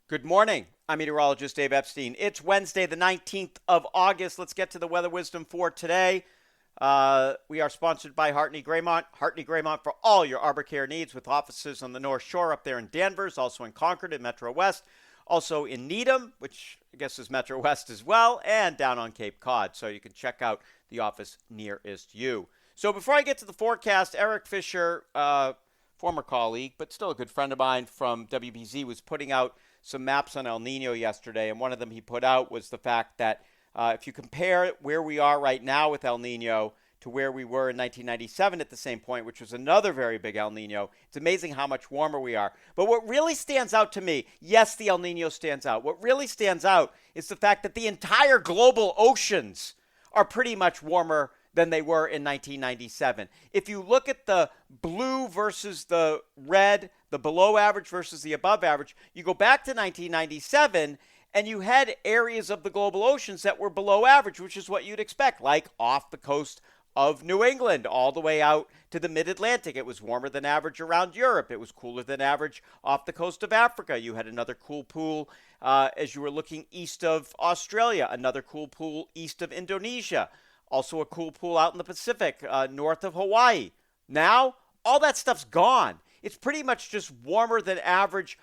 Good morning. I'm meteorologist Dave Epstein. It's Wednesday, the 19th of August. Let's get to the weather wisdom for today. We are sponsored by Hartney Graymont. Hartney Graymont for all your arbor care needs with offices on the North Shore up there in Danvers, also in Concord and Metro West, also in Needham, which I guess is Metro West as well, and down on Cape Cod. So you can check out the office nearest you. So before I get to the forecast, Eric Fisher, former colleague, but still a good friend of mine from WBZ, was putting out some maps on El Nino yesterday, and one of them he put out was the fact that if you compare where we are right now with El Nino to where we were in 1997 at the same point, which was another very big El Nino, it's amazing how much warmer we are. But what really stands out to me, yes, the El Nino stands out. What really stands out is the fact that the entire global oceans are pretty much warmer than they were in 1997. If you look at the blue versus the red, the below average versus the above average, you go back to 1997 and you had areas of the global oceans that were below average, which is what you'd expect, like off the coast of New England all the way out to the mid-Atlantic. It was warmer than average around Europe. It was cooler than average off the coast of Africa. You had another cool pool as you were looking east of Australia, another cool pool east of Indonesia. Also a cool pool out in the Pacific, north of Hawaii. Now, all that stuff's gone. It's pretty much just warmer than average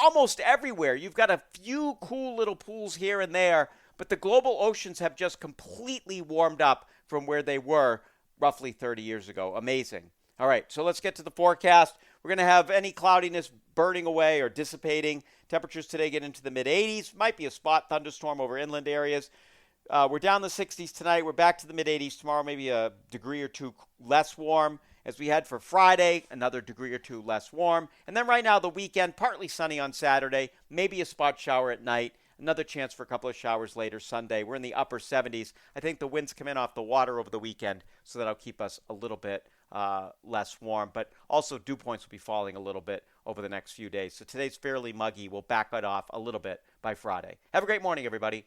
almost everywhere. You've got a few cool little pools here and there, but the global oceans have just completely warmed up from where they were roughly 30 years ago. Amazing. All right, so let's get to the forecast. We're going to have any cloudiness burning away or dissipating. Temperatures today get into the mid-80s. Might be a spot thunderstorm over inland areas. We're down the 60s tonight. We're back to the mid-80s tomorrow, maybe a degree or two less warm. As we head for Friday, another degree or two less warm. And then right now, the weekend, partly sunny on Saturday, maybe a spot shower at night. Another chance for a couple of showers later Sunday. We're in the upper 70s. I think the winds come in off the water over the weekend, so that'll keep us a little bit less warm. But also, dew points will be falling a little bit over the next few days. So today's fairly muggy. We'll back it off a little bit by Friday. Have a great morning, everybody.